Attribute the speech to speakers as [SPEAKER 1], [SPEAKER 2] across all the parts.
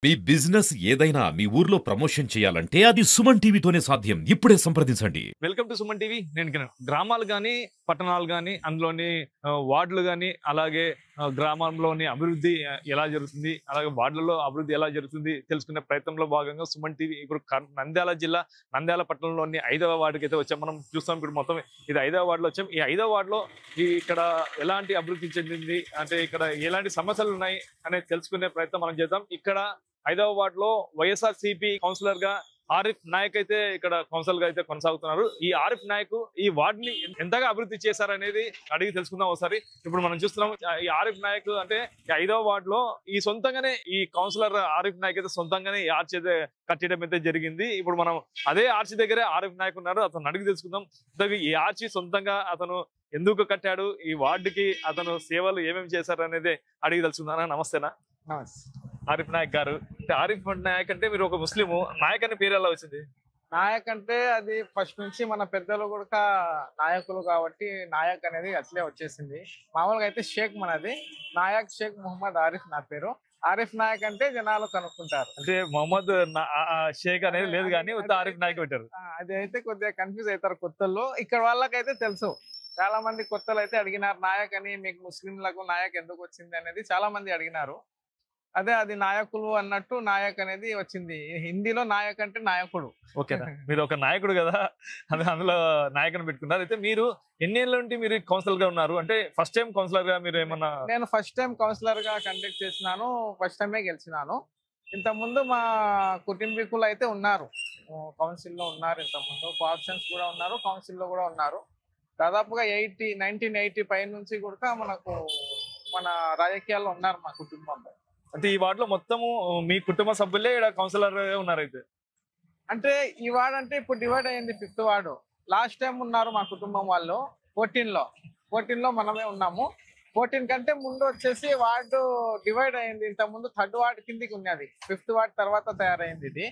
[SPEAKER 1] మీ business ఏదైనా మీ ఊర్లో promotion చేయాలంటే అది సుమన్ టీవీతోనే సాధ్యం. ఇప్పుడే సంప్రదించండి.
[SPEAKER 2] Welcome to Suman TV. నేను కిరణ్. గ్రామాలు కానీ పట్టణాలు కానీ అందులోని వార్డులు కానీ అలాగే గ్రామంలోని అభివృద్ధి ఎలా జరుగుతుంది, అలాగే వార్డులలో అభివృద్ధి ఎలా జరుగుతుంది తెలుసుకునే ప్రయత్నంలో భాగంగా సుమన్ టీవీ ఇప్పుడు నంద్యాల జిల్లా నంద్యాల పట్టణంలోని 5వ వార్డుకి అయితే వచ్చాం. మనం చూస్తాం ఇప్పుడు మొత్తం ఇది 5వ వార్డులో వచ్చాం. ఈ 5వ వార్డులో ఇక్కడ ఎలాంటి అభివృద్ధి చెందింది అంటే ఇక్కడ ఎలాంటి సమస్యలు ఉన్నాయి అనేది తెలుసుకునే ప్రయత్నం మనం చేద్దాం. ఇక్కడ 5వ వార్డులో వైఎస్ఆర్సీపీ కౌన్సిలర్ గా ఆరిఫ్ నాయక్ అయితే ఇక్కడ కౌన్సిలర్ గా అయితే కొనసాగుతున్నారు. ఈ ఆరిఫ్ నాయక్ ఈ వార్డుని ఎంతగా అభివృద్ధి చేశారనేది అడిగి తెలుసుకుందాం ఒకసారి. ఇప్పుడు మనం చూస్తున్నాం ఈ ఆరిఫ్ నాయక్ అంటే ఈ 5వ వార్డులో ఈ సొంతంగానే ఈ కౌన్సిలర్ ఆరిఫ్ నాయక్ అయితే సొంతంగానే ఈ ఆర్చ్ అయితే కట్టడం అయితే జరిగింది. ఇప్పుడు మనం అదే ఆర్చ్ దగ్గరే ఆరిఫ్ నాయక్ ఉన్నారు, అతను అడిగి తెలుసుకుందాం. ఈ ఆర్చ్ సొంతంగా అతను ఎందుకు కట్టాడు, ఈ వార్డుకి అతను సేవలు ఏమేమి చేశారు అనేది అడిగి తెలుసుకుందాం. నమస్తేనా ఆరిఫ్ నాయక్ గారు? అంటే ఆరిఫ్ నాయక్ అంటే మీరు ఒక ముస్లిం, నాయక్ అనే పేరు ఎలా వచ్చింది?
[SPEAKER 3] నాయక్ అంటే అది ఫస్ట్ నుంచి మన పెద్దలు కూడా నాయకులు కాబట్టి నాయక్ అనేది అట్లే వచ్చేసింది. మామూలుగా అయితే షేక్ మనది, నాయక్ షేక్ మొహమ్మద్ ఆరిఫ్ నా పేరు. ఆరిఫ్ నాయక్ అంటే జనాలు కనుక్కుంటారు.
[SPEAKER 2] అంటే మొహమ్మద్ షేక్ అనేది లేదు కానీ ఆరిఫ్ నాయక్ పెట్టారు.
[SPEAKER 3] అది అయితే కొద్దిగా కన్ఫ్యూజ్ అవుతారు కొత్తల్లో. ఇక్కడ వాళ్ళకైతే తెలుసు, చాలా మంది కొత్తలు అయితే అడిగినారు నాయక్ అని, మీకు ముస్లింలకు నాయక్ ఎందుకు వచ్చింది అనేది చాలా మంది అడిగినారు. అదే అది నాయకులు అన్నట్టు నాయక్ అనేది వచ్చింది. హిందీలో నాయక్ అంటే నాయకుడు.
[SPEAKER 2] ఓకేనా, మీరు ఒక నాయకుడు కదా, అందులో నాయకుని పెట్టుకున్నారు. అయితే మీరు ఎన్నేళ్ళ నుండి మీరు కౌన్సిలర్ గా ఉన్నారు? అంటే ఫస్ట్ టైం కౌన్సిలర్ గా మీరు ఏమన్నా?
[SPEAKER 3] నేను ఫస్ట్ టైం కౌన్సిలర్ గా కండక్ట్ చేసినాను, ఫస్ట్ టైమే గెలిచినాను. ఇంత ముందు మా కుటుంబీకులు అయితే ఉన్నారు, కౌన్సిల్లో ఉన్నారు. ఇంత ముందు కోఆప్షన్స్ కూడా ఉన్నారు, కౌన్సిల్లో కూడా ఉన్నారు. దాదాపుగా 1980 పై నుంచి కూడా మనకు మన రాజకీయాల్లో ఉన్నారు మా కుటుంబంలో.
[SPEAKER 2] అంటే ఈ వార్డులో మొత్తము మీ కుటుంబ సభ్యులే ఇక్కడ కౌన్సిలర్ ఉన్నారు అయితే?
[SPEAKER 3] అంటే ఈ వార్డు అంటే ఇప్పుడు డివైడ్ అయింది, 5th వార్డు. లాస్ట్ టైం ఉన్నారు మా కుటుంబం వాళ్ళు 14లో మనమే ఉన్నాము. 14 కంటే ముందు వచ్చేసి వార్డు డివైడ్ అయింది. ఇంత ముందు 3rd వార్డు కిందికి ఉన్నది, 5th వార్డు తర్వాత తయారైంది ఇది.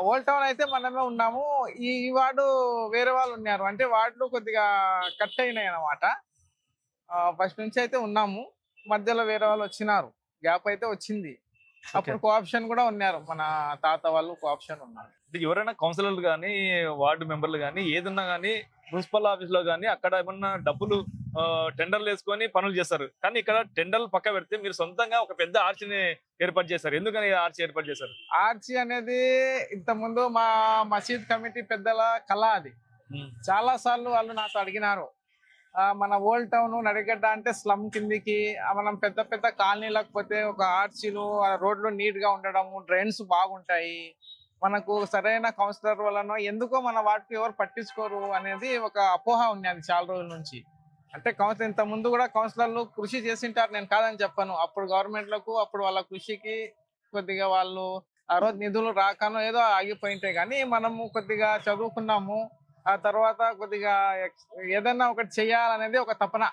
[SPEAKER 3] ఓల్డ్ టౌన్ అయితే మనమే ఉన్నాము. ఈ వార్డు వేరే వాళ్ళు ఉన్నారు, అంటే వార్డులు కొద్దిగా కట్ అయినాయి అన్నమాట. ఫస్ట్ నుంచి అయితే ఉన్నాము, మధ్యలో వేరే వాళ్ళు వచ్చినారు, గ్యాప్ అయితే వచ్చింది. అప్పుడు కోఆప్షన్ కూడా ఉన్నారు, మన తాత వాళ్ళు కోఆప్షన్ ఉన్నారు.
[SPEAKER 2] ఎవరైనా కౌన్సిలర్లు కానీ వార్డు మెంబర్లు కానీ ఏదన్నా కానీ మున్సిపల్ ఆఫీస్ లో కానీ అక్కడ ఏమన్నా డబ్బులు టెండర్లు వేసుకొని పనులు చేస్తారు. కానీ ఇక్కడ టెండర్లు పక్క పెడితే మీరు సొంతంగా ఒక పెద్ద ఆర్చిని ఏర్పాటు చేశారు. ఎందుకని ఆర్చి ఏర్పాటు చేశారు?
[SPEAKER 3] ఆర్చి అనేది ఇంత ముందు మా మసీద్ కమిటీ పెద్దల కళ అది. చాలా సార్లు వాళ్ళు నాతో అడిగినారు, మన ఓల్డ్ టౌన్ నడిగడ్డ అంటే స్లమ్ కిందికి మనం పెద్ద పెద్ద కాలనీలకు పోతే ఒక ఆర్చీలు, రోడ్లు నీట్ గా ఉండడము, డ్రైన్స్ బాగుంటాయి, మనకు సరైన కౌన్సిలర్ వలన ఎందుకో మన వాటికి ఎవరు పట్టించుకోరు అనేది ఒక అపోహ ఉన్నది చాలా రోజుల నుంచి. అంటే కౌన్సిలర్ ఇంత ముందు కూడా కౌన్సిలర్లు కృషి చేసింటారు, నేను కాదని చెప్పను. అప్పుడు గవర్నమెంట్లకు అప్పుడు వాళ్ళ కృషికి కొద్దిగా వాళ్ళు ఆ రోజు నిధులు రాకనో ఏదో ఆగిపోయింటాయి. కానీ మనము కొద్దిగా చదువుకున్నాము, ఆ తర్వాత కొద్దిగా ఏదన్నా ఒకటి చేయాలనేది ఒక తపన,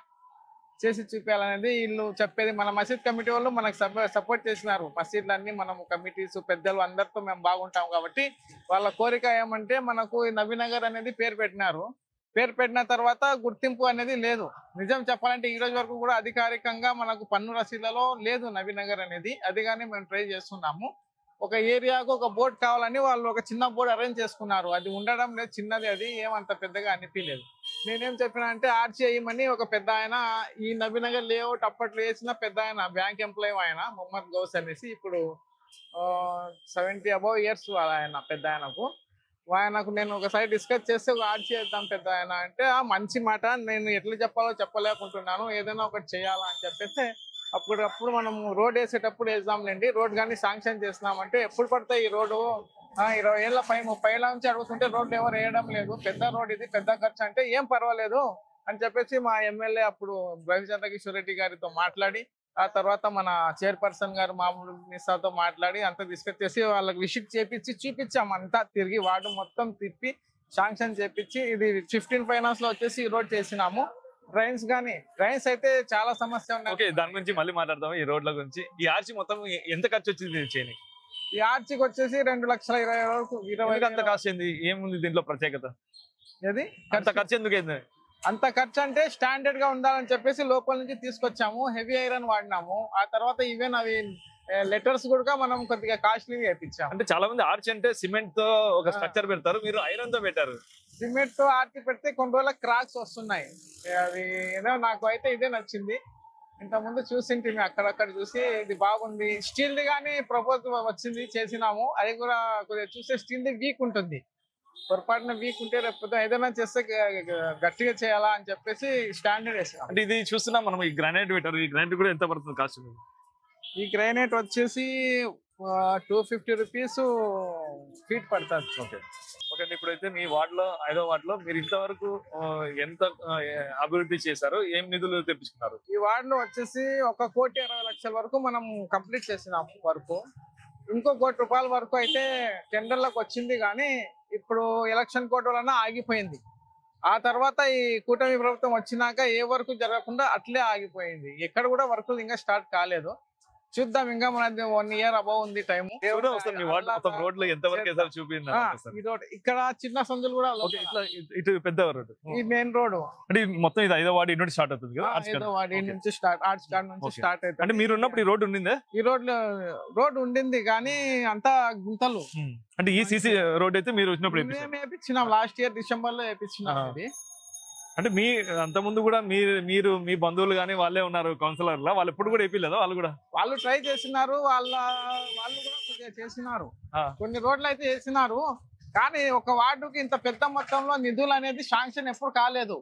[SPEAKER 3] చేసి చూపించాలనేది వీళ్ళు చెప్పేది. మన మసీద్ కమిటీ వాళ్ళు మనకు సపోర్ట్ చేసినారు. మసీద్లన్నీ మనము కమిటీస్ పెద్దలు అందరితో మేము బాగుంటాం కాబట్టి వాళ్ళ కోరిక ఏమంటే మనకు నబీనగర్ అనేది పేరు పెట్టినారు. పేరు పెట్టిన తర్వాత గుర్తింపు అనేది లేదు. నిజం చెప్పాలంటే ఈ రోజు వరకు కూడా అధికారికంగా మనకు పన్ను రసీదులలో లేదు నబీనగర్ అనేది. అది కానీ మేము ట్రై చేస్తున్నాము. ఒక ఏరియాకు ఒక బోర్డు కావాలని వాళ్ళు ఒక చిన్న బోర్డు అరేంజ్ చేసుకున్నారు. అది ఉండడం లేదు, చిన్నది, అది ఏమంత పెద్దగా అనిపించలేదు. నేనేం చెప్పినా అంటే ఆర్చి వేయమని ఒక పెద్ద ఆయన, ఈ నబీనగర్ లేఅవుట్ అప్పట్లో వేసిన పెద్ద ఆయన, బ్యాంక్ ఎంప్లాయీ ఆయన మొహమ్మద్ గౌస్ అనేసి, ఇప్పుడు 70 above years ఆయన పెద్ద ఆయనకు నేను ఒకసారి డిస్కస్ చేస్తే ఒక ఆర్చి చేద్దాం పెద్ద ఆయన అంటే, మంచి మాట, నేను ఎట్లా చెప్పాలో చెప్పలేకుంటున్నాను, ఏదైనా ఒకటి చేయాలా అని చెప్పేస్తే అప్పుడప్పుడు మనము రోడ్ వేసేటప్పుడు వేద్దాంలేండి, రోడ్ కానీ శాంక్షన్ చేస్తున్నామంటే ఎప్పుడు పడతాయి ఈ రోడ్డు, 20 ఏళ్ళ 30 ఏళ్ళ నుంచి అడుగుతుంటే రోడ్డు ఎవరు వేయడం లేదు, పెద్ద రోడ్ ఇది, పెద్ద ఖర్చు అంటే ఏం పర్వాలేదు అని చెప్పేసి మా ఎమ్మెల్యే అప్పుడు రవిచంద్ర కిషోర్ రెడ్డి గారితో మాట్లాడి, ఆ తర్వాత మన చైర్పర్సన్ గారు మామూలు నిసాతో మాట్లాడి అంతా డిస్కస్ చేసి వాళ్ళకి విజిట్ చేపించి చూపించాం, అంతా తిరిగి వార్డు మొత్తం తిప్పి శాంక్షన్ చేపించి ఇది 15 ఫైనాన్స్ లో వచ్చేసి ఈ రోడ్ చేసినాము. డ్రైన్స్ అయితే చాలా సమస్య ఉన్నాయి.
[SPEAKER 2] దాని గురించి మళ్ళీ మాట్లాడదాం, ఈ రోడ్ల గురించి. ఈ ఆర్చి మొత్తం ఎంత ఖర్చు వచ్చింది చేయడానికి?
[SPEAKER 3] ఈ ఆర్చికి వచ్చేసి 2,20,000 వరకు.
[SPEAKER 2] 20 అంత కాస్ట్ ఏంది? ఏముంది దీంట్లో ప్రత్యేకత?
[SPEAKER 3] ఏది
[SPEAKER 2] అంత ఖర్చు ఎందుకు అయింది?
[SPEAKER 3] అంత ఖర్చు అంటే స్టాండర్డ్ గా ఉండాలని చెప్పేసి లోపల నుంచి తీసుకొచ్చాము, హెవీ ఐరన్ వాడినాము. ఆ తర్వాత ఈవెన్ అవి లెటర్స్ కూడా మనం కొద్దిగా కాస్ట్లీగా వేయించాం.
[SPEAKER 2] అంటే చాలా మంది ఆర్చ్ అంటే సిమెంట్ తో ఒక స్ట్రక్చర్ పెడతారు, మీరు ఐరన్ తో పెట్టారు.
[SPEAKER 3] సిమెంట్ తో ఆర్చి పెడితే కొన్ని రోజులకు క్రాక్స్ వస్తున్నాయి. అది ఏదో నాకు అయితే ఇదే నచ్చింది. ఇంత ముందు చూసింటి అక్కడక్కడ చూసి ఇది బాగుంది. స్టీల్ ది కానీ ప్రపోజల్ వచ్చింది, చేసినాము. అది కూడా కొద్దిగా చూస్తే స్టీల్ ది వీక్ ఉంటుంది. పొరపాటున వీక్ ఉంటే రేపు ఏదైనా చేస్తే గట్టిగా చేయాలా అని చెప్పేసి స్టాండర్డ్ వేసాం.
[SPEAKER 2] అంటే ఇది చూస్తున్నాం మనం, ఈ గ్రానైట్ పెట్టారు. ఈ గ్రానైట్ కూడా ఎంత పడుతుంది కాస్ట్?
[SPEAKER 3] ఈ గ్రానైట్ వచ్చేసి 250 రూపీస్ ఫీట్ పడుతుంది.
[SPEAKER 2] ఓకే ఓకే అండి. ఇప్పుడైతే మీ వార్డ్ లో 5వ వార్డ్ లో మీరు ఇంతవరకు ఎంత అభివృద్ధి చేశారు, ఏం నిధులు తెప్పించుకున్నారు?
[SPEAKER 3] ఈ వార్డ్ లో వచ్చేసి 1,20,00,000 వరకు మనం కంప్లీట్ చేసినాము వరకు. ఇంకో ₹1,00,00,000 వరకు అయితే టెండర్లకు వచ్చింది, కానీ ఇప్పుడు ఎలక్షన్ కోడ్ వలన ఆగిపోయింది. ఆ తర్వాత ఈ కూటమి ప్రభుత్వం వచ్చినాక ఏ వర్క్ జరగకుండా అట్లే ఆగిపోయింది. ఎక్కడ కూడా వర్కులు ఇంకా స్టార్ట్ కాలేదు. చూద్దాం, ఇంకా మనది 1 ఇయర్ అబౌవ్ ఉంది టైం.
[SPEAKER 2] మీ వార్డ్ మొత్తం రోడ్లు ఎంత వరకు వేసారు చూపింది.
[SPEAKER 3] ఈ రోడ్ ఇక్కడ చిన్న సందులు కూడా
[SPEAKER 2] ఇట్లా ఇటు పెద్ద రోడ్,
[SPEAKER 3] ఈ మెయిన్ రోడ్
[SPEAKER 2] అంటే మొత్తం ఇది 5వ వార్డ్ ఇంటి స్టార్ట్ అవుతుంది కదా?
[SPEAKER 3] నుంచి స్టార్ట్, ఆర్ట్స్ కార్డ్ నుంచి స్టార్ట్ అవుతుంది.
[SPEAKER 2] అంటే మీరు ఉన్నప్పుడు ఈ రోడ్ ఉండిందే?
[SPEAKER 3] ఈ రోడ్ ఉండింది, కానీ అంతా గుంతలు.
[SPEAKER 2] అంటే ఈ సీసీ రోడ్ అయితే మీరు వచ్చినప్పుడు
[SPEAKER 3] వేయించినాం, లాస్ట్ ఇయర్ డిసెంబర్ లో వేయించినాం. ఇది
[SPEAKER 2] అంటే మీ అంత ముందు కూడా మీరు మీ బంధువులు గానీ వాళ్ళే ఉన్నారు కౌన్సిలర్ లా, వాళ్ళు ఎప్పుడు కూడా వేయలేదా? వాళ్ళు
[SPEAKER 3] ట్రై చేసినారు, వాళ్ళు కూడా కొద్దిగా చేసినారు. కొన్ని రోడ్లు అయితే చేసినారు, కానీ ఒక వార్డుకి ఇంత పెద్ద మొత్తంలో నిధులు అనేది శాంక్షన్ ఎప్పుడు కాలేదు.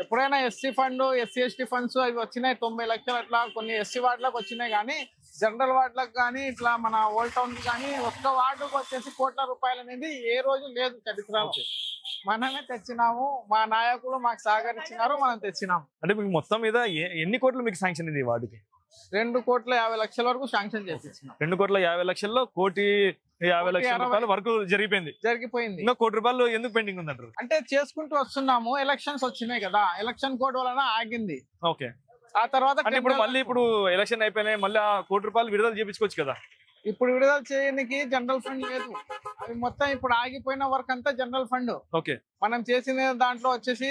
[SPEAKER 3] ఎప్పుడైనా ఎస్సీ ఫండ్, ఎస్సీ/ఎస్టీ ఫండ్స్ అవి వచ్చినాయి 90 లక్షలు అట్లా, కొన్ని ఎస్సీ వార్డులకు వచ్చినాయి. కానీ జనరల్ వార్డులకు కానీ ఇట్లా మన ఓల్డ్ టౌన్ కానీ ఒక్క వార్డుకు వచ్చేసి ₹1,00,00,000 అనేది ఏ రోజు లేదు చరిత్రలో. మనమే తెచ్చినాము, మా నాయకులు మాకు సహకరించినారు, మనం తెచ్చినాము.
[SPEAKER 2] అంటే మీకు మొత్తం మీద ఎన్ని కోట్లు మీకు శాంక్షన్ ఇది వార్డుకి?
[SPEAKER 3] ₹2,50,00,000 వరకు శాంక్షన్ చేసినాం.
[SPEAKER 2] ₹2,50,00,000 ₹1,50,00,000 వరకు జరిగిపోయింది. ఇంకా ₹1,00,00,000 ఎందుకు పెండింగ్ ఉందంటారు?
[SPEAKER 3] అంటే చేసుకుంటూ వస్తున్నాము, ఎలక్షన్స్ వచ్చినాయి కదా, ఎలక్షన్ కోడ్ వలన ఆగింది.
[SPEAKER 2] ఓకే.
[SPEAKER 3] ఆ తర్వాత
[SPEAKER 2] ఇప్పుడు ఎలక్షన్ అయిపోయినాయి, మళ్ళీ ₹1,00,00,000 విడుదల చేయించుకోవచ్చు కదా?
[SPEAKER 3] ఇప్పుడు విడుదల చేయడానికి జనరల్ ఫండ్ లేదు. అవి మొత్తం ఇప్పుడు ఆగిపోయిన వర్క్ అంతా జనరల్ ఫండ్.
[SPEAKER 2] ఓకే.
[SPEAKER 3] మనం చేసిన దాంట్లో వచ్చేసి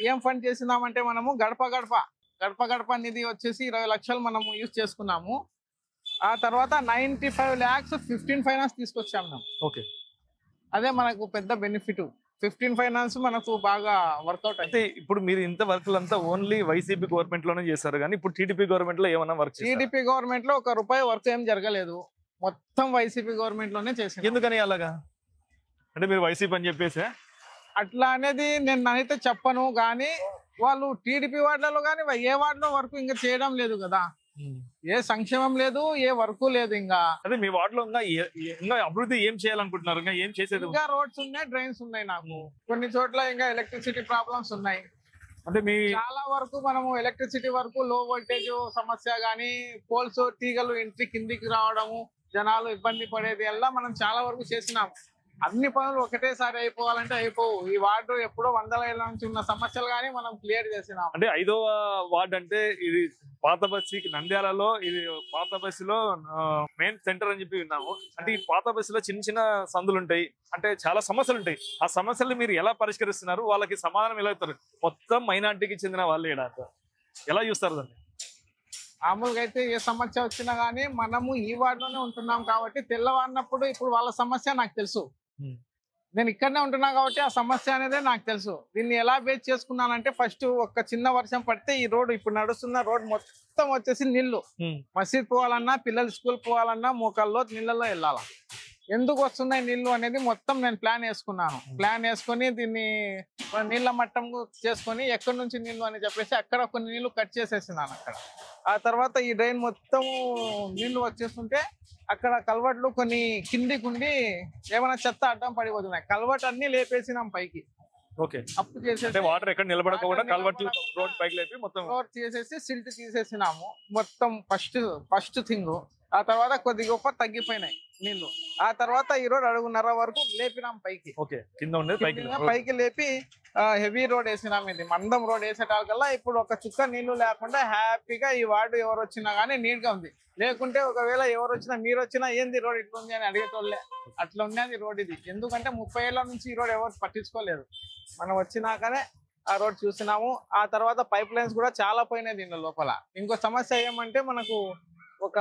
[SPEAKER 3] ఏం ఫండ్ చేసినామంటే, మనము గడప గడప నిధి వచ్చేసి 20 లక్షలు మనము యూజ్ చేసుకున్నాము. ఆ తర్వాత 95 lakhs 15 ఫైనాన్స్ తీసుకొచ్చాము మనం.
[SPEAKER 2] ఓకే.
[SPEAKER 3] అదే మనకు పెద్ద బెనిఫిట్. 15 ఫైనాన్స్ మనకు బాగా వర్కౌట్ అయితే.
[SPEAKER 2] ఇప్పుడు మీరు ఇంత వర్క్ అంతా ఓన్లీ వైసీపీ గవర్నమెంట్ లోనే చేస్తారు, కానీ ఇప్పుడు టీడీపీ గవర్నమెంట్ లో ఏమన్నా వర్క్?
[SPEAKER 3] టీడీపీ గవర్నమెంట్ లో ₹1 వర్క్ ఏం జరగలేదు, మొత్తం వైసీపీ గవర్నమెంట్ లోనే చేసాం.
[SPEAKER 2] ఎందుకని అలాగా? అంటే మీరు వైసీపీ అని చెప్పేసి
[SPEAKER 3] అట్లా అనేది నేను అయితే చెప్పను, కానీ వాళ్ళు టీడీపీ వార్డులలో కానీ ఏ వార్డులో వర్క్ ఇంకా చేయడం లేదు కదా, ఏ సంక్షేమం లేదు, ఏ వర్క్ లేదు. ఇంకా
[SPEAKER 2] అదే మీ వార్డులో ఇంకా అభివృద్ధి ఏం చేయాలనుకుంటున్నారు? ఇంకా ఏం చేసేది?
[SPEAKER 3] ఇంకా రోడ్స్ ఉన్నాయి, డ్రైన్స్ ఉన్నాయి. నాకు కొన్ని చోట్ల ఇంకా ఎలక్ట్రిసిటీ ప్రాబ్లమ్స్ ఉన్నాయి.
[SPEAKER 2] అంటే
[SPEAKER 3] చాలా వరకు మనము ఎలక్ట్రిసిటీ వరకు లో వోల్టేజ్ సమస్య గానీ, పోల్స్ తీగలు ఇంటి కిందికి రావడము, జనాలు ఇబ్బంది పడేది వల్ల మనం చాలా వరకు చేసినాము. అన్ని పనులు ఒకటేసారి అయిపోవాలంటే అయిపోవు. ఈ వార్డు ఎప్పుడో 100 ఏళ్ల నుంచి ఉన్న సమస్యలు కానీ మనం క్లియర్ చేసినాం.
[SPEAKER 2] అంటే 5వ వార్డు అంటే ఇది పాత బస్సు, నంద్యాలలో ఇది పాత బస్సులో మెయిన్ సెంటర్ అని చెప్పి విన్నాము. అంటే ఈ పాత బస్సులో చిన్న చిన్న సందులు ఉంటాయి, అంటే చాలా సమస్యలు ఉంటాయి. ఆ సమస్యలు మీరు ఎలా పరిష్కరిస్తున్నారు? వాళ్ళకి సమాధానం ఎలా ఇస్తారు? మొత్తం మైనార్టీకి చెందిన వాళ్ళే ఎలా చూస్తారు దాన్ని?
[SPEAKER 3] మామూలుగా అయితే ఏ సమస్య వచ్చినా గానీ మనము ఈ వార్డులోనే ఉంటున్నాం కాబట్టి తెల్లవారినప్పుడు ఇప్పుడు వాళ్ళ సమస్య నాకు తెలుసు. నేను ఇక్కడనే ఉంటున్నా కాబట్టి ఆ సమస్య అనేది నాకు తెలుసు. దీన్ని ఎలా బేస్ చేసుకున్నానంటే, ఫస్ట్ ఒక చిన్న వర్షం పడితే ఈ రోడ్ ఇప్పుడు నడుస్తున్న రోడ్ మొత్తం వచ్చేసి నీళ్లు. మసీద్ పోవాలన్నా, పిల్లలు స్కూల్ పోవాలన్నా మోకాల్లో నీళ్ళలో వెళ్ళాలా. ఎందుకు వస్తున్నాయి నీళ్లు అనేది మొత్తం నేను ప్లాన్ వేసుకున్నాను. ప్లాన్ వేసుకొని దీన్ని నీళ్ళ మట్టం చేసుకొని ఎక్కడి నుంచి నీళ్లు అని చెప్పేసి అక్కడ కొన్ని నీళ్లు కట్ చేసేసినాను అక్కడ. ఆ తర్వాత ఈ డ్రైన్ మొత్తం నీళ్లు వచ్చేస్తుంటే అక్కడ కల్వర్ట్లు కొన్ని కిందికి ఉండి ఏమైనా చెత్త అడ్డం పడిపోతున్నాయి. కల్వర్ట్ అన్ని లేపేసినాం పైకి.
[SPEAKER 2] ఓకే.
[SPEAKER 3] అప్పు చేసేసి
[SPEAKER 2] వాటర్ ఎక్కడ నిలబడకుండా కల్వర్ట్లు రోడ్ పైకి లేపి మొత్తం
[SPEAKER 3] రోడ్ చేసేసి సిల్ట్ తీసేసినాము మొత్తం. First thing. ఆ తర్వాత కొద్ది గొప్ప తగ్గిపోయినాయి నీళ్లు. ఆ తర్వాత ఈ రోడ్ 1.5 వరకు లేపినాం పైకి.
[SPEAKER 2] ఓకే. కింద ఉండేది
[SPEAKER 3] పైకి లేపి హెవీ రోడ్ వేసినాం. ఇది మందం రోడ్ వేసేటాకల్లా ఇప్పుడు ఒక చుక్క నీళ్లు లేకుండా హ్యాపీగా ఈ వార్డు ఎవరు వచ్చినా గానీ నీట్ గా ఉంది. లేకుంటే ఒకవేళ ఎవరు వచ్చినా, మీరు వచ్చినా ఏంది రోడ్ ఇట్లుంది అని అడిగేటోళ్ళే. అట్లా ఉన్నది రోడ్ ఇది. ఎందుకంటే 30 ఏళ్ల నుంచి ఈ రోడ్ ఎవరు పట్టించుకోలేదు. మనం వచ్చినాకనే ఆ రోడ్ చూసినాము. ఆ తర్వాత పైప్ లైన్స్ కూడా చాలా పోయినాయి దీని లోపల. ఇంకో సమస్య ఏమంటే, మనకు ఒక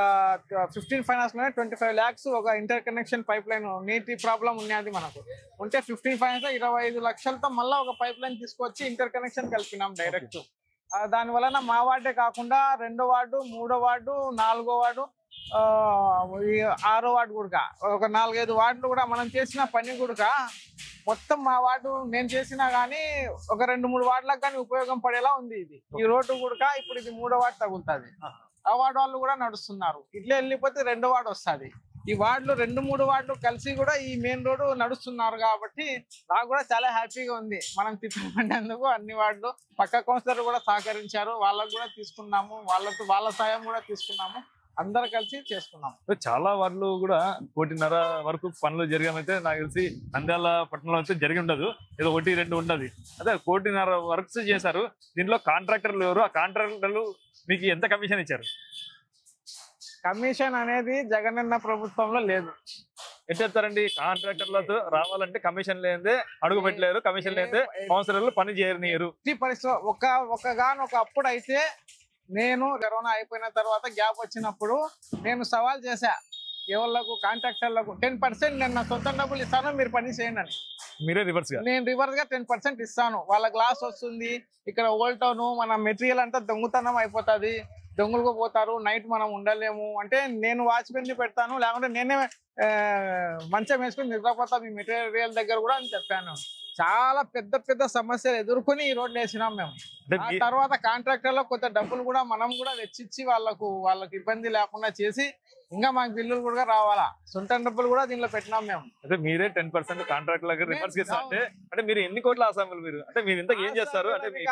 [SPEAKER 3] 15 ఫైనాన్స్ లోనే 25 lakhs ఒక ఇంటర్ కనెక్షన్ పైప్ లైన్ నీటి ప్రాబ్లం ఉన్నది మనకు ఉంటే 15 ఫైనాన్స్ 25 లక్షలతో మళ్ళీ ఒక పైప్ లైన్ తీసుకొచ్చి ఇంటర్ కనెక్షన్ కలిపినాం డైరెక్ట్. దాని వలన మా వార్డే కాకుండా 2వ వార్డు 3వ వార్డు 4వ వార్డు ఈ 6వ వార్డు కూడా ఒక 4-5 వార్డులు కూడా మనం చేసిన పని కూడా మొత్తం మా వార్డు నేను చేసినా గానీ ఒక 2-3 వార్డులకు కానీ ఉపయోగం పడేలా ఉంది. ఇది ఈ రోడ్డు కూడా ఇప్పుడు ఇది 3వ వార్డు తగులుతుంది. ఆ వార్డు వాళ్ళు కూడా నడుస్తున్నారు. ఇట్లా వెళ్ళిపోతే 2వ వార్డు వస్తుంది. ఈ వార్డులు 2-3 వార్డులు కలిసి కూడా ఈ మెయిన్ రోడ్డు నడుస్తున్నారు కాబట్టి నాకు కూడా చాలా హ్యాపీగా ఉంది. మనం తిప్పబడినందుకు అన్ని వార్డులు పక్క కౌన్సిలర్ కూడా సహకరించారు. వాళ్ళకు కూడా తీసుకున్నాము, వాళ్ళ సాయం కూడా తీసుకున్నాము, అందరు కలిసి చేసుకున్నాం.
[SPEAKER 2] చాలా వార్డులు కూడా 1.5 వరకు పనులు జరిగామైతే నాకు తెలిసి నంద్యాల పట్టణంలో అయితే జరిగి ఉండదు, ఏదో 1-2 ఉండదు. అదే 1.5 వర్క్స్ చేశారు. దీంట్లో కాంట్రాక్టర్లు ఎవరు, ఆ కాంట్రాక్టర్లు మీకు ఎంత కమిషన్ ఇచ్చారు?
[SPEAKER 3] కమిషన్ అనేది జగనన్న ప్రభుత్వంలో లేదు.
[SPEAKER 2] ఎట్లా చెప్తారండి? కాంట్రాక్టర్లతో రావాలంటే కమిషన్ లేదే అడుగు పెట్టలేరు, కమిషన్ లేదే కౌన్సిలర్లు పని చేయనియరు.
[SPEAKER 3] ఒకగానొక అప్పుడు అయితే నేను కరోనా అయిపోయిన తర్వాత గ్యాప్ వచ్చినప్పుడు నేను సవాల్ చేశా ఎవరికి కాంట్రాక్టర్లకు 10% నేను నా సొంత డబ్బులు ఇస్తాను, మీరు పని చేయండి అని.
[SPEAKER 2] మీరే రివర్స్ గా?
[SPEAKER 3] నేను రివర్స్ గా 10% ఇస్తాను. వాళ్ళ గ్లాస్ వస్తుంది, ఇక్కడ ఓల్డ్ టౌన్ మన మెటీరియల్ అంతా దొంగతనం అయిపోతుంది, దొంగలకు పోతారు, నైట్ మనం ఉండలేము అంటే నేను వాచ్మెన్ ని పెడతాను, లేకుంటే నేనే మంచం వేసుకుని నిద్రపోతా మీ మెటీరియల్ దగ్గర కూడా అని చెప్పాను. చాలా పెద్ద పెద్ద సమస్యలు ఎదుర్కొని ఈ రోడ్లు వేసినాం మేము. ఆ తర్వాత కాంట్రాక్టర్లో కొంత డబ్బులు కూడా మనం కూడా వెచ్చిచ్చి వాళ్ళకి ఇబ్బంది లేకుండా చేసి ఇంకా మాకు బిల్లులు కూడా రావాలా, సొంత డబ్బులు కూడా దీనిలో పెట్టినాం మేము.
[SPEAKER 2] అంటే మీరే 10% కాంట్రాక్ట్ లాగా రివర్స్ చేస్తారంటే అంటే మీరు ఎన్ని కోట్ల ఆసాములు మీరు? అంటే మీరు ఇంత ఏం చేస్తారు? అంటే మీరు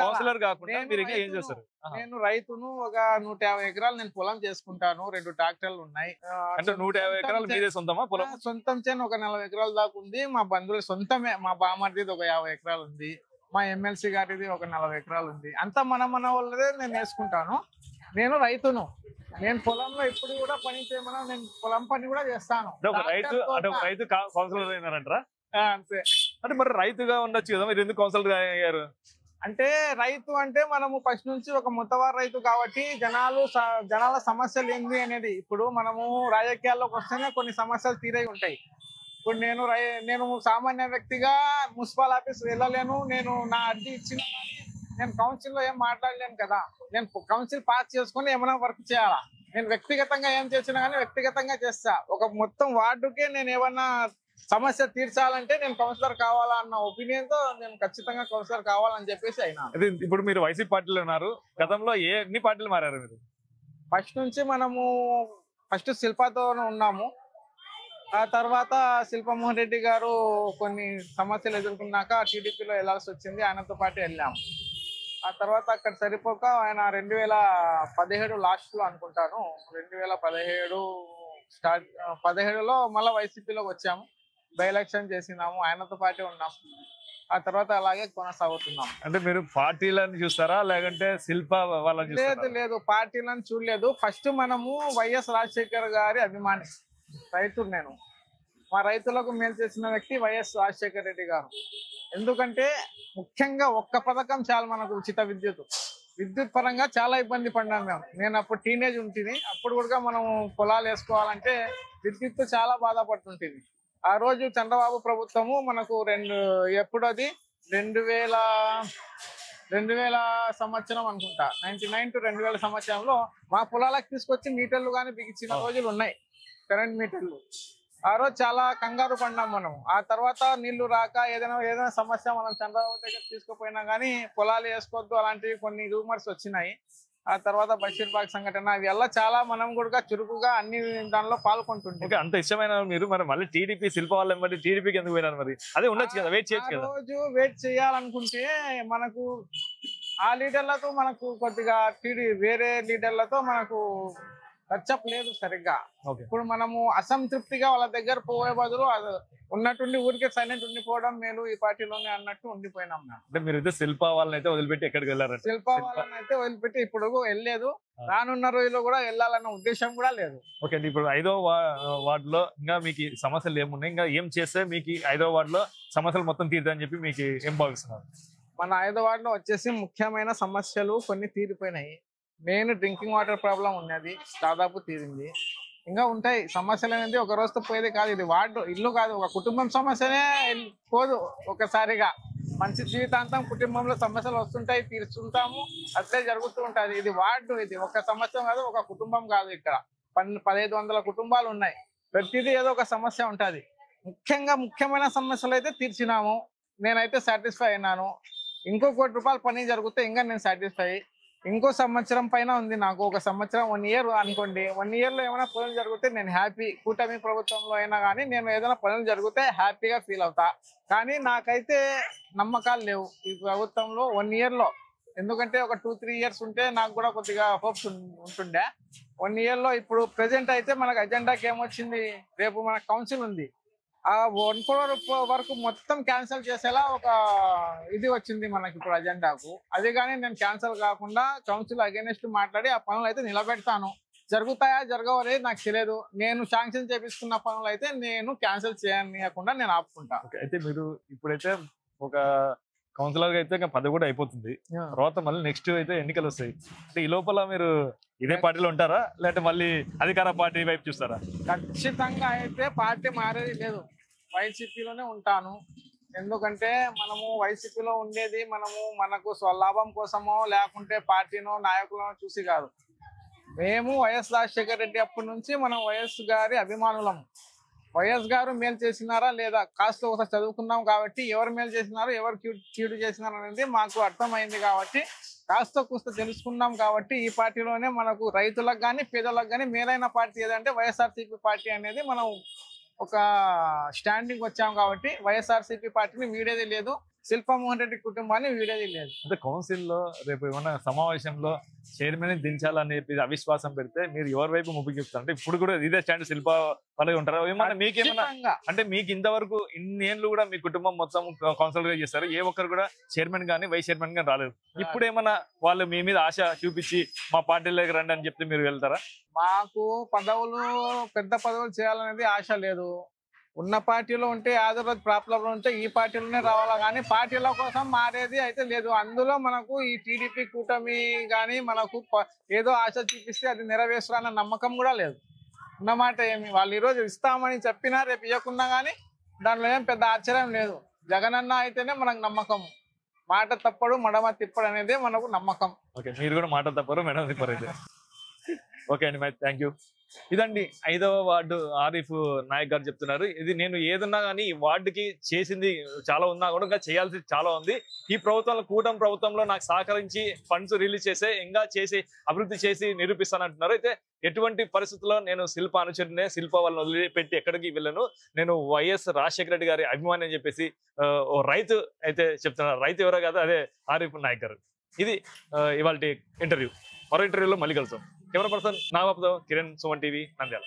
[SPEAKER 2] కౌన్సిలర్ కాకుండా మీరు ఇంకా ఏం చేస్తారు?
[SPEAKER 3] నేను రైతును, ఒక 150 ఎకరాలు నేను పొలం చేసుకుంటాను, 2 ట్రాక్టర్లు ఉన్నాయి.
[SPEAKER 2] అంటే 150 ఎకరాలు మీదే సొంతమా పొలం?
[SPEAKER 3] సొంతం చేను ఒక 40 ఎకరాల దాకా ఉంది. మా బంధువులు సొంతమే, మా బామర్దిది ఒక 50 ఎకరాలు ఉంది, మా ఎమ్మెల్సీ గారిది ఒక 40 ఎకరాలు ఉంది. అంతా మన వాళ్ళదే నేను వేసుకుంటాను. నేను రైతును, నేను పొలంలో ఇప్పుడు కూడా పని చేయమన్నా నేను పొలం పని కూడా చేస్తాను.
[SPEAKER 2] రైతు కౌన్సిలర్ అయినారంటారా?
[SPEAKER 3] అంతే.
[SPEAKER 2] అంటే మరి రైతుగా ఉండొచ్చు కదా, మీరు ఎందుకు కౌన్సిలర్ అయ్యారు?
[SPEAKER 3] అంటే రైతు అంటే మనము ఫస్ట్ నుంచి ఒక ముత్తవారు రైతు కాబట్టి జనాల సమస్యలు ఏంది అనేది ఇప్పుడు మనము రాజకీయాల్లోకి వస్తేనే కొన్ని సమస్యలు తీరై ఉంటాయి. ఇప్పుడు నేను సామాన్య వ్యక్తిగా మున్సిపల్ ఆఫీస్ వెళ్ళలేను, నేను నా అర్జీ ఇచ్చిన నేను కౌన్సిల్ లో ఏం మాట్లాడలేను కదా. నేను కౌన్సిల్ పాస్ చేసుకుని ఏమైనా వర్క్ చేయాలా, నేను వ్యక్తిగతంగా ఏం చేసినా కానీ వ్యక్తిగతంగా చేస్తా. ఒక మొత్తం వార్డుకే నేను ఏమన్నా సమస్య తీర్చాలంటే నేను కౌన్సిలర్ కావాలా అన్న ఒపీనియన్ తో నేను ఖచ్చితంగా కౌన్సిలర్ కావాలని చెప్పేసి అయినా.
[SPEAKER 2] ఇప్పుడు మీరు వైసీపీ పార్టీలో ఉన్నారు, గతంలో ఎన్ని పార్టీలు మారారు మీరు?
[SPEAKER 3] ఫస్ట్ నుంచి మనము శిల్పాతో ఉన్నాము. ఆ తర్వాత శిల్పమోహన్ రెడ్డి గారు కొన్ని సమస్యలు ఎదుర్కొన్నాక టీడీపీలో వెళ్లాల్సి వచ్చింది, ఆయనతో పాటు వెళ్ళాము. ఆ తర్వాత అక్కడ సరిపోక ఆయన 2017 లాస్ట్ లో అనుకుంటాను, 2017లో మళ్ళీ వైసీపీలోకి వచ్చాము, బై ఎలక్షన్ చేసినాము, ఆయనతో పాటే ఉన్నాము. ఆ తర్వాత అలాగే కొనసాగుతున్నాం.
[SPEAKER 2] అంటే మీరు పార్టీలను చూస్తారా లేకంటే శిల్ప వాళ్ళని చూస్తారా?
[SPEAKER 3] లేదు, పార్టీలను చూడలేదు. ఫస్ట్ మనము వైఎస్ రాజశేఖర్ గారి అభిమాని రైతు. నేను మా రైతులకు మేలు చేసిన వ్యక్తి వైఎస్ రాజశేఖర్ రెడ్డి గారు. ఎందుకంటే ముఖ్యంగా ఒక్క పథకం చాలు మనకు, ఉచిత విద్యుత్ పరంగా చాలా ఇబ్బంది పడ్డాం మేము. నేను అప్పుడు టీనేజ్ ఉంటుంది, అప్పుడు కూడా మనం పొలాలు వేసుకోవాలంటే విద్యుత్ చాలా బాధపడుతుంటుంది. ఆ రోజు చంద్రబాబు ప్రభుత్వము మనకు 2000 సంవత్సరం అనుకుంటా, 99 to 2000 సంవత్సరంలో మా పొలాలకు తీసుకొచ్చి మీటర్లు కానీ బిగించిన రోజులు ఉన్నాయి, కరెంట్ మీటర్లు. ఆ రోజు చాలా కంగారు పడినాం మనం. ఆ తర్వాత నీళ్లు రాక ఏదైనా సమస్య మనం చంద్రబాబు దగ్గర తీసుకుపోయినా కానీ పొలాలు వేసుకోవద్దు అలాంటివి కొన్ని రూమర్స్ వచ్చినాయి. ఆ తర్వాత బషీర్బాగ్ సంఘటన, ఇవి ఎలా చాలా మనం కూడా చురుకుగా అన్ని దానిలో పాల్గొంటుంటాం.
[SPEAKER 2] అంత ఇష్టమైన మీరు మరి మళ్ళీ టీడీపీ శిల్ప వాళ్ళ మరి టీడీపీకి ఎందుకు పోయినారు? మరి అదే ఉండొచ్చు కదా, వెయిట్ చేయొచ్చు కదా.
[SPEAKER 3] రోజు వెయిట్ చేయాలనుకుంటే మనకు ఆ లీడర్లతో మనకు కొద్దిగా వేరే లీడర్లతో మనకు టచ్అప్ లేదు సరిగ్గా. ఇప్పుడు మనము అసంతృప్తిగా వాళ్ళ దగ్గర పోయే బదులు ఉన్నట్టుండి ఊరికే సైలెంట్ ఉండిపోవడం మేలు ఈ పార్టీలోనే అన్నట్టు ఉండిపోయినాం.
[SPEAKER 2] అంటే మీరు అయితే శిల్ప వాళ్ళని అయితే వదిలిపెట్టి ఎక్కడికి వెళ్ళారు?
[SPEAKER 3] శిల్ప వాళ్ళని అయితే వదిలిపెట్టి ఇప్పుడు వెళ్ళలేదు, రానున్న రోజుల్లో కూడా వెళ్ళాలన్న ఉద్దేశం కూడా లేదు.
[SPEAKER 2] ఓకే అండి, ఇప్పుడు 5వ వార్డులో ఇంకా మీకు సమస్యలు ఏమున్నాయి, ఇంకా ఏం చేస్తే మీకు 5వ వార్డులో సమస్యలు మొత్తం తీరుతాయని చెప్పి మీకు ఏం భావిస్తున్నారు?
[SPEAKER 3] మన 5వ వార్డులో వచ్చేసి ముఖ్యమైన సమస్యలు కొన్ని తీరిపోయినాయి. మెయిన్ డ్రింకింగ్ వాటర్ ప్రాబ్లం ఉన్నది, దాదాపు తీరింది. ఇంకా ఉంటాయి సమస్యలు అనేది ఒక రోజుతో పోయేది కాదు. ఇది వార్డు ఇల్లు కాదు, ఒక కుటుంబం సమస్యనే పోదు ఒకసారిగా. మనిషి జీవితాంతం కుటుంబంలో సమస్యలు వస్తుంటాయి, తీరుస్తుంటాము, అట్లే జరుగుతూ ఉంటుంది. ఇది వార్డు, ఇది ఒక సమస్య కాదు, ఒక కుటుంబం కాదు. ఇక్కడ 1500 కుటుంబాలు ఉన్నాయి, ప్రతిదీ ఏదో ఒక సమస్య ఉంటుంది. ముఖ్యమైన సమస్యలు అయితే తీర్చినాము. నేనైతే సాటిస్ఫై అయినాను. ఇంకో ₹1 పని జరిగితే ఇంకా నేను సాటిస్ఫై. ఇంకో సంవత్సరం పైన ఉంది నాకు, ఒక సంవత్సరం 1 ఇయర్ అనుకోండి. 1 ఇయర్ లో ఏమైనా పనులు జరిగితే నేను హ్యాపీ. కూటమి ప్రభుత్వంలో అయినా కానీ నేను ఏదైనా పనులు జరిగితే హ్యాపీగా ఫీల్ అవుతా. కానీ నాకైతే నమ్మకాలు లేవు ఈ ప్రభుత్వంలో 1 ఇయర్ లో. ఎందుకంటే ఒక 2-3 ఇయర్స్ ఉంటే నాకు కూడా కొద్దిగా హోప్స్ ఉంటుండే. 1 ఇయర్ లో ఇప్పుడు ప్రెసెంట్ అయితే మనకు అజెండాకి ఏమొచ్చింది, రేపు మన కౌన్సిల్ ఉంది. ఆ 1 crore వరకు మొత్తం క్యాన్సిల్ చేసేలా ఒక ఇది వచ్చింది మనకి ఇప్పుడు అజెండాకు. అది కానీ నేను క్యాన్సిల్ కాకుండా కౌన్సిల్ అగైనెస్ట్ మాట్లాడి ఆ పనులు అయితే నిలబెడతాను. జరుగుతాయా జరగవు అనేది నాకు తెలియదు. నేను శాంక్షన్ చేపించుకున్న పనులు అయితే నేను క్యాన్సిల్ చేయకుండా నేను ఆపుకుంటా.
[SPEAKER 2] అయితే మీరు ఇప్పుడైతే ఒక కౌన్సిలర్ గా అయితే ఇంకా 10 కూడా అయిపోతుంది. తర్వాత మళ్ళీ నెక్స్ట్ అయితే ఎన్నికలు వస్తాయి. అంటే ఈ లోపల మీరు ఇదే పార్టీలో ఉంటారా, లేకపోతే మళ్ళీ అధికార పార్టీ వైపు చూస్తారా?
[SPEAKER 3] ఖచ్చితంగా అయితే పార్టీ మారేది లేదు, వైసీపీలోనే ఉంటాను. ఎందుకంటే మనము వైసీపీలో ఉండేది మనకు స్వలాభం కోసమో లేకుంటే పార్టీనో నాయకులను చూసి కాదు. మేము వైఎస్ రాజశేఖర రెడ్డి అప్పటి నుంచి మనం వైఎస్ గారి అభిమానులము. వైఎస్ గారు మేలు చేసినారా లేదా కాస్త ఒకసారి చదువుకున్నాం కాబట్టి ఎవరు మేలు చేసినారో ఎవరు కీడు చేసినారు అనేది మాకు అర్థమైంది కాబట్టి కాస్త కూస్త తెలుసుకున్నాం కాబట్టి ఈ పార్టీలోనే మనకు రైతులకు కానీ పేదలకు కానీ మేలైన పార్టీ ఏదంటే వైఎస్ఆర్సీపీ పార్టీ అనేది మనం ఒక స్టాండింగ్ వచ్చాం కాబట్టి వైఎస్ఆర్సీపీ పార్టీని వీడేది లేదు, శిల్పమోహన్ రెడ్డి కుటుంబాన్ని వీడేది లేదు.
[SPEAKER 2] అంటే కౌన్సిల్ లో రేపు ఏమన్నా సమావేశంలో చైర్మన్ దించాలని చెప్పి అవిశ్వాసం పెడితే మీరు ఎవరి వైపు ముప్పి చెప్తారు? అంటే ఇప్పుడు కూడా ఇదే స్టాండ్ శిల్ప వాళ్ళకి ఉంటారా? ఏమన్నా మీకేమన్నా అంటే మీకు ఇంతవరకు ఇన్ని ఏళ్ళు కూడా మీ కుటుంబం మొత్తం కౌన్సిలర్ గా చేస్తారు, ఏ ఒక్కరు కూడా చైర్మన్ గానీ వైస్ చైర్మన్ గానీ రాలేదు. ఇప్పుడు ఏమన్నా వాళ్ళు మీ మీద ఆశ చూపించి మా పార్టీలోకి రండి అని చెప్తే మీరు వెళ్తారా?
[SPEAKER 3] మాకు పెద్ద పదవులు చేయాలనేది ఆశ లేదు. ఉన్న పార్టీలో ఉంటే యాదవ్ ప్రాబ్లం ఉంటే ఈ పార్టీలోనే రావాలా కానీ పార్టీల కోసం మారేది అయితే లేదు. అందులో మనకు ఈ టీడీపీ కూటమి కానీ మనకు ఏదో ఆశ చూపిస్తే అది నెరవేర్చాలన్న నమ్మకం కూడా లేదు. ఉన్నమాట ఏమి వాళ్ళు ఈరోజు ఇస్తామని చెప్పినా రేపు ఇవ్వకున్నా కానీ దాంట్లో ఏం పెద్ద ఆశ్చర్యం లేదు. జగనన్న అయితేనే మనకు నమ్మకం. మాట తప్పడు మడమ తిప్పడు అనేది మనకు నమ్మకం.
[SPEAKER 2] ఓకే, మీరు కూడా మాట తప్పరు మెడమ తిప్పరు అయితే. ఓకే అండి, మరి థ్యాంక్ యూ. ఇదండి 5వ వార్డు ఆరిఫ్ నాయక్ గారు చెప్తున్నారు. ఇది నేను ఏదన్నా కానీ ఈ వార్డుకి చేసింది చాలా ఉన్నా కూడా ఇంకా చేయాల్సింది చాలా ఉంది. ఈ ప్రభుత్వంలో కూటమి ప్రభుత్వంలో నాకు సహకరించి ఫండ్స్ రిలీజ్ చేసే ఇంకా చేసి అభివృద్ధి చేసి నిరూపిస్తానంటున్నారు. అయితే ఎటువంటి పరిస్థితుల్లో నేను శిల్ప అనుచరునే, శిల్ప వాళ్ళని వదిలిపెట్టి ఎక్కడికి వెళ్ళను, నేను వైఎస్ రాజశేఖర రెడ్డి గారి అభిమాని అని చెప్పేసి ఓ రైతు అయితే చెప్తున్నారు. రైతు ఎవరో కాదు, అదే ఆరిఫ్ నాయక్ గారు. ఇది ఇవాళ ఇంటర్వ్యూ. మరో ఇంటర్వ్యూలో మళ్ళీ కలుస్తాం. కెమెరా పర్సన్ నాగబాబుతో కిరణ్, సుమన్ టీవీ, నంద్యాల.